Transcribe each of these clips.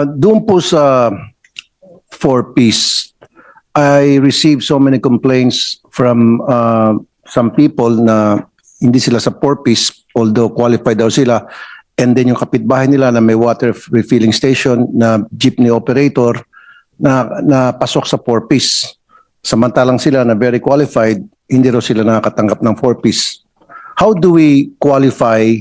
Doon po sa four-piece, I received so many complaints from some people na hindi sila sa four-piece, although qualified daw sila. And then yung kapitbahay nila na may water refilling station na jeepney operator na pasok sa four-piece. Samantalang sila na very qualified, hindi raw sila nakakatanggap ng four-piece. How do we qualify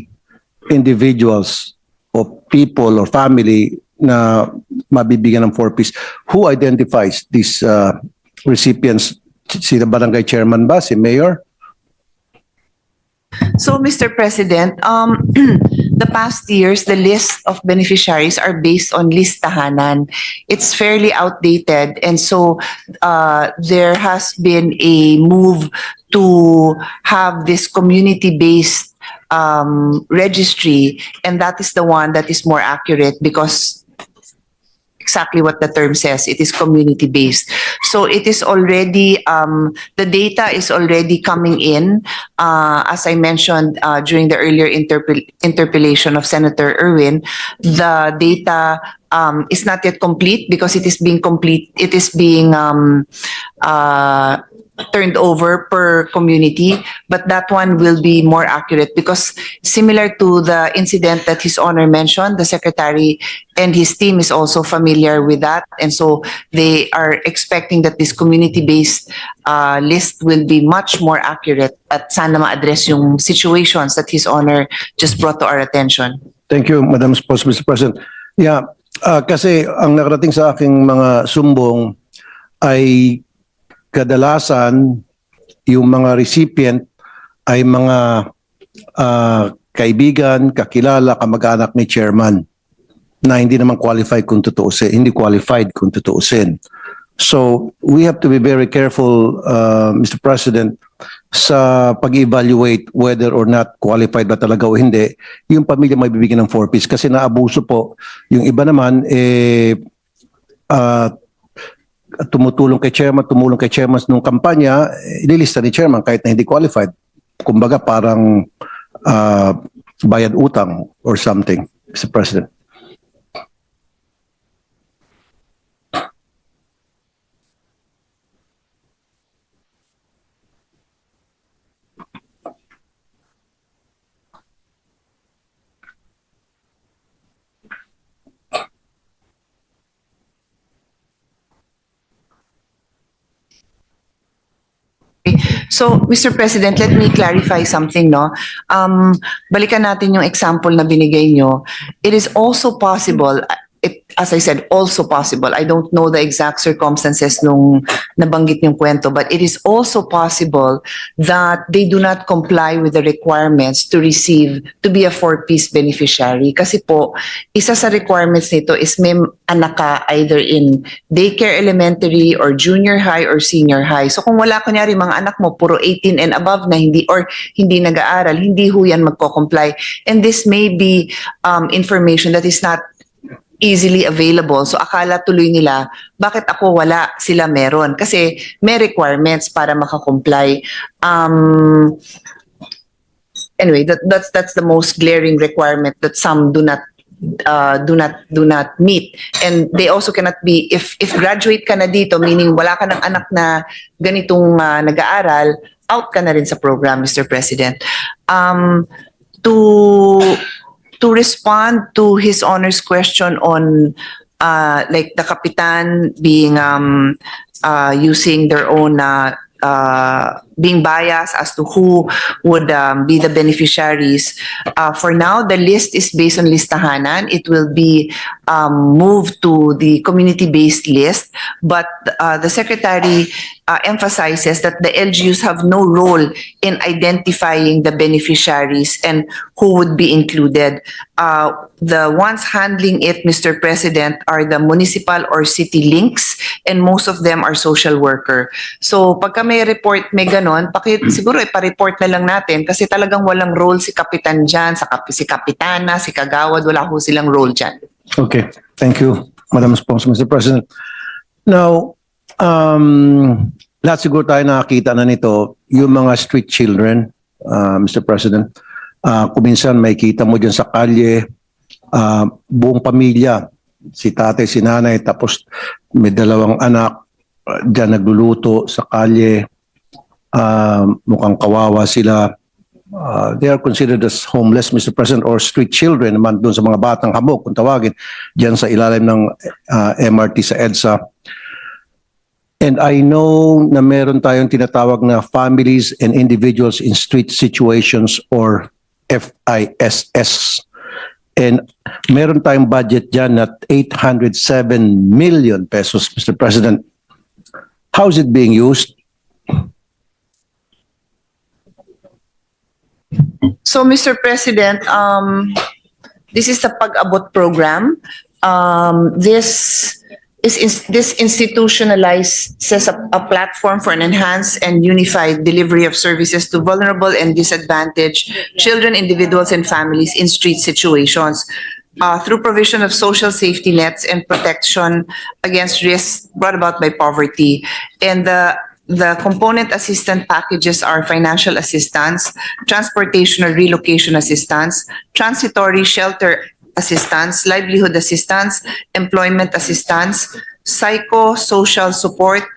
individuals or people or family na mabibigyan ng four-piece? Who identifies these recipients? Si barangay chairman ba? Si mayor? So, Mr. President, the past years, the list of beneficiaries are based on listahanan. It's fairly outdated, and so there has been a move to have this community-based registry, and that is the one that is more accurate because exactly what the term says, it is community-based. So it is already, the data is already coming in. As I mentioned during the earlier interpellation of Senator Erwin, the data is not yet complete because it is being turned over per community, but that one will be more accurate because similar to the incident that His Honor mentioned, the Secretary and his team is also familiar with that, and so they are expecting that this community-based list will be much more accurate at sana ma-address yung situations that His Honor just brought to our attention. Thank you, Madam Spokesman, Mr. President. Yeah, kasi ang nakarating sa aking mga sumbong ay kadalasan yung mga recipient ay mga kaibigan, kakilala, kamag-anak ni chairman na hindi naman qualified kung tutuusin, hindi qualified kung tutuusin. So we have to be very careful, Mr. President, sa pag-evaluate whether or not qualified ba talaga o hindi yung pamilya may bibigyan ng four-piece kasi naabuso po. Yung iba naman tumulong kay chairman nung kampanya, ililista ni chairman kahit na hindi qualified. Kumbaga parang bayad utang or something, Mr. President. So, Mr. President, let me clarify something, no? Balikan natin yung example na binigay nyo. It is also possible, as I said, also possible. I don't know the exact circumstances nung nabanggit yung kwento, but it is also possible that they do not comply with the requirements to be a four-piece beneficiary. Kasi po, isa sa requirements nito is may anak ka either in daycare elementary or junior high or senior high. So kung wala kunyari mga anak mo, puro 18 and above na hindi nag-aaral, hindi ho yan magko-comply. And this may be information that is not easily available. So akala tuloy nila, bakit ako wala, sila meron? Kasi may requirements para makakomply. Anyway, that's the most glaring requirement that some do not meet. And they also cannot be, if graduate ka na dito, meaning wala ka ng anak na ganitong nag-aaral, out ka na rin sa program, Mr. President. To respond to His Honor's question on like the Kapitan being using their own being biased as to who would be the beneficiaries. For now, the list is based on listahanan. It will be moved to the community-based list, but the Secretary emphasizes that the LGUs have no role in identifying the beneficiaries and who would be included. The ones handling it, Mr. President, are the municipal or city links, and most of them are social worker. So pagka may report, may ganon, siguro ipa-report na lang natin kasi talagang walang role si Kapitan dyan, si Kapitana, si Kagawad, wala ho silang role dyan. Okay, thank you, Madam Sponsor, Mr. President. Now, lahat siguro tayo nakakita na nito, yung mga street children, Mr. President. Kung minsan may kita mo dyan sa kalye, buong pamilya si tatay, si nanay, tapos may dalawang anak, dyan nagluluto sa kalye. Mukhang kawawa sila. They are considered as homeless, Mr. President, or street children naman doon sa mga batang hamog, kung tawagin, dyan sa ilalim ng MRT sa EDSA. And I know na meron tayong tinatawag na families and individuals in street situations or FISS. And meron tayong budget dyan at 807 million pesos, Mr. President. How is it being used? So, Mr. President, this is the Pag-abot program. This institutionalizes a platform for an enhanced and unified delivery of services to vulnerable and disadvantaged children, individuals, and families in street situations through provision of social safety nets and protection against risks brought about by poverty. And the component assistance packages are financial assistance, transportation or relocation assistance, transitory shelter assistance, livelihood assistance, employment assistance, psychosocial support,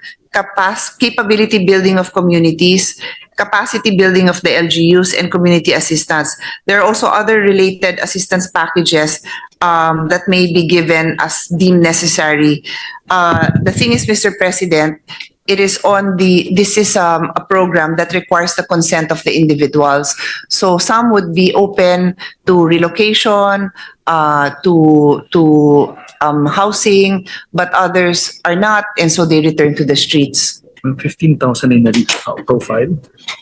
capability building of communities, capacity building of the LGUs, and community assistance. There are also other related assistance packages that may be given as deemed necessary. The thing is, Mr. President, this is a program that requires the consent of the individuals. So some would be open to relocation, to housing, but others are not, and so they return to the streets. 15,000 ay na-reach profile.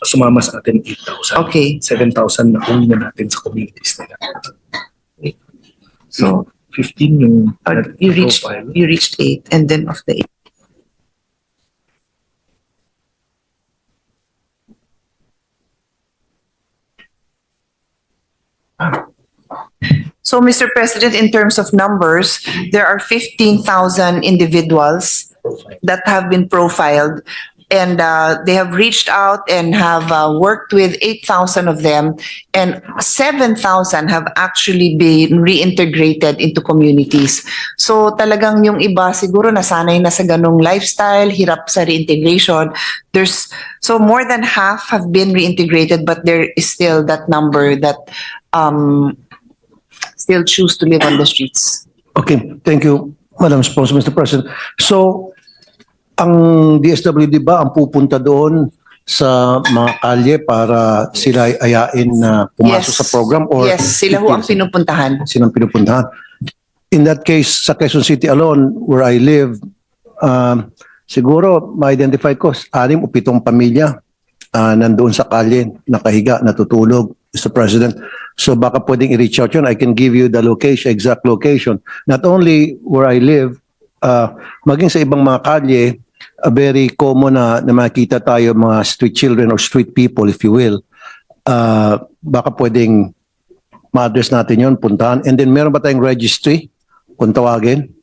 Sumama sa atin 8,000. Okay. 7,000 na huli na natin sa communities nila. So 15 yung you reached profile. 8, and then of the 8. So, Mr. President, in terms of numbers, there are 15,000 individuals that have been profiled, and they have reached out and have worked with 8,000 of them, and 7,000 have actually been reintegrated into communities. So talagang yung iba siguro nasanay na sa ganong lifestyle, hirap sa reintegration. So more than half have been reintegrated, but there is still that number that still choose to live on the streets. Okay, thank you, Madam Sponsor, Mr. President. So, ang DSWD ba ang pupunta doon sa mga kalye para sila ay ayain na pumasok Yes. sa program? Or Yes, sila ho ang pinupuntahan. silang pinupuntahan? In that case, sa Quezon City alone, where I live, siguro ma-identify ko 6 o 7 pamilya nandoon sa kalye, nakahiga, natutulog, Mr. President. So baka pwedeng i-reach out yun. I can give you the location, exact location. Not only where I live, maging sa ibang mga kalye, very common na makita tayo mga street children or street people, if you will. Baka pwedeng ma-address natin yun, puntahan. And then meron ba tayong registry, kung tawagin,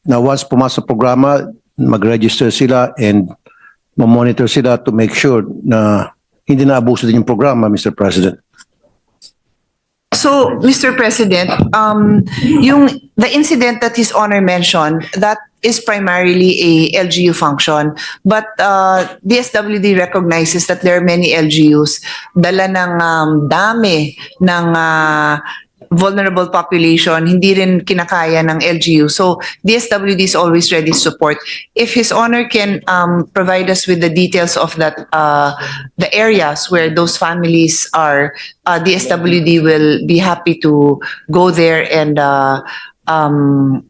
na once pumasok sa programa, mag-register sila and ma-monitor sila to make sure na hindi na abuso din yung programa, Mr. President. So, Mr. President, the incident that His Honor mentioned, that is primarily a LGU function, but DSWD recognizes that there are many LGUs dala ng dami ng vulnerable population, hindi rin kinakaya ng LGU. So DSWD is always ready to support. If His Honor can provide us with the details of that, the areas where those families are, DSWD will be happy to go there and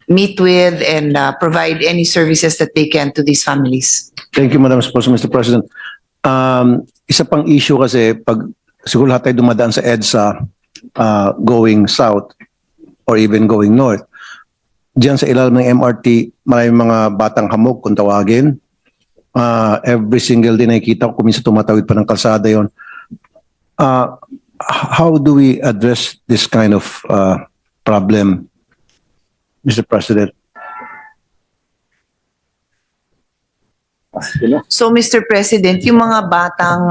meet with and provide any services that they can to these families. Thank you, Madam Sponsor, Mr. President. Isa pang issue kasi, pag siguro lahat tayo dumadaan sa EDSA, going south or even going north, diyan sa ilalim ng MRT, maraming mga batang hamog kung tawagin. Every single day nakikita ko, kuminsan tumatawid pa ng kalsada yon. How do we address this kind of problem, Mr. President? So, Mr. President, yung mga batang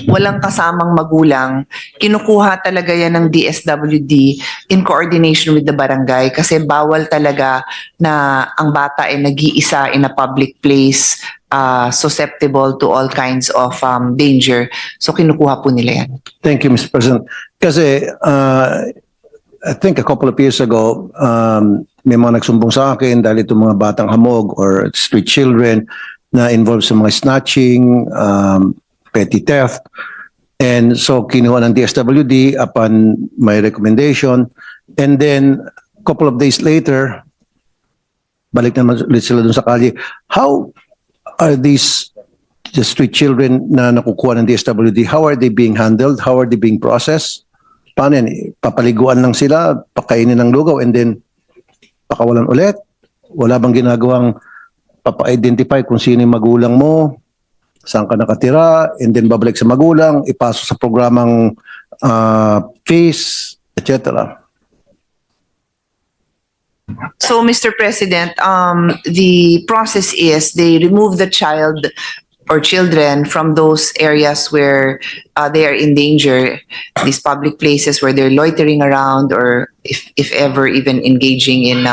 walang kasamang magulang, kinukuha talaga yan ng DSWD in coordination with the barangay kasi bawal talaga na ang bata ay nag-iisa in a public place, susceptible to all kinds of danger. So, kinukuha po nila yan. Thank you, Mr. President. Kasi I think a couple of years ago, may mga nagsumbong sa akin dahil itong mga batang hamog or street children na involved sa mga snatching, petty theft. And so kinuha ng DSWD upon my recommendation. And then a couple of days later, balik naman ulit sila dun sa kalye. How are these the street children na nakukuha ng DSWD, how are they being handled? How are they being processed? Paano yan? Papaliguan lang sila, pakainin ng lugaw, and then pakawalan ulit? Wala bang ginagawang papa-identify kung sino yung magulang mo, saan ka nakatira, and then babalik sa magulang, ipasok sa programang fees, etc. So, Mr. President, the process is they remove the child or children from those areas where they are in danger, these public places where they're loitering around or if ever even engaging in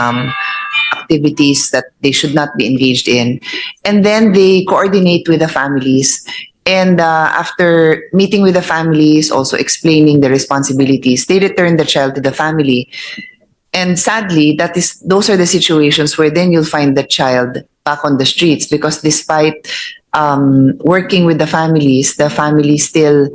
activities that they should not be engaged in. And then they coordinate with the families. And after meeting with the families, also explaining the responsibilities, they return the child to the family. And sadly, those are the situations where then you'll find the child back on the streets because despite working with the families still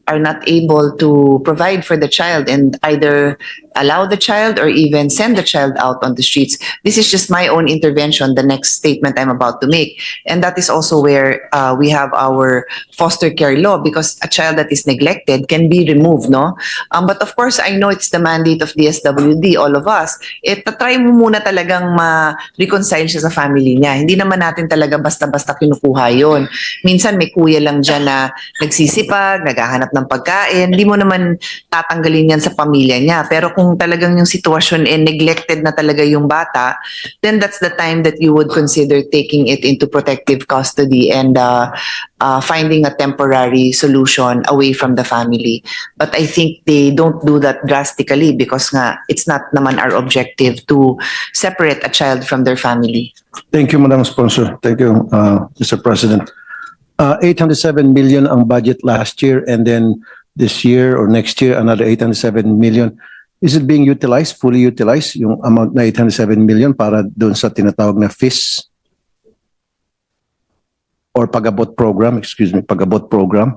are not able to provide for the child and either allow the child or even send the child out on the streets. This is just my own intervention, the next statement I'm about to make. And that is also where we have our foster care law because a child that is neglected can be removed, no? But of course, I know it's the mandate of DSWD, all of us. Try mo muna talagang ma-reconcile siya sa family niya. Hindi naman natin talaga basta-basta kinukuha yun. Minsan may kuya lang dyan na nagsisipag, naghahanap ng pagkain. Hindi mo naman tatanggalin yan sa pamilya niya. Pero kung talagang yung sitwasyon neglected na talaga yung bata, then that's the time that you would consider taking it into protective custody and finding a temporary solution away from the family. But I think they don't do that drastically because nga, it's not naman our objective to separate a child from their family. Thank you, Madam Sponsor. Thank you, Mr. President. 807 million ang budget last year and then this year or next year, another 807 million. Is it being utilized, fully utilized, yung amount na 807 million para doon sa tinatawag na FIS? Or pag-abot program, pag-abot program?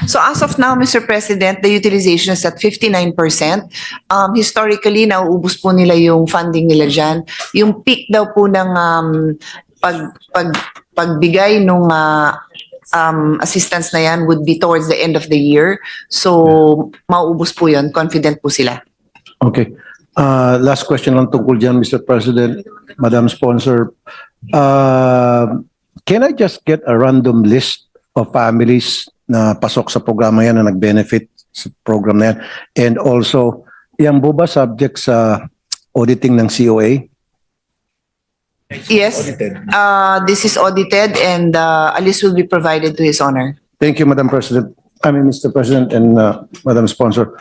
So as of now, Mr. President, the utilization is at 59%. Historically, nauubos po nila yung funding nila dyan. Yung peak daw po ng pagbigay nung assistance na yan would be towards the end of the year. So mauubos po yun. Confident po sila. Okay. Last question lang tungkol dyan, Mr. President, Madam Sponsor. Can I just get a random list of families na pasok sa programa yan na nag-benefit sa program na yan? And also, yan po ba subject sa auditing ng COA? Yes, this is audited and a list will be provided to His Honor. Thank you, Madam President. Mr. President and Madam Sponsor.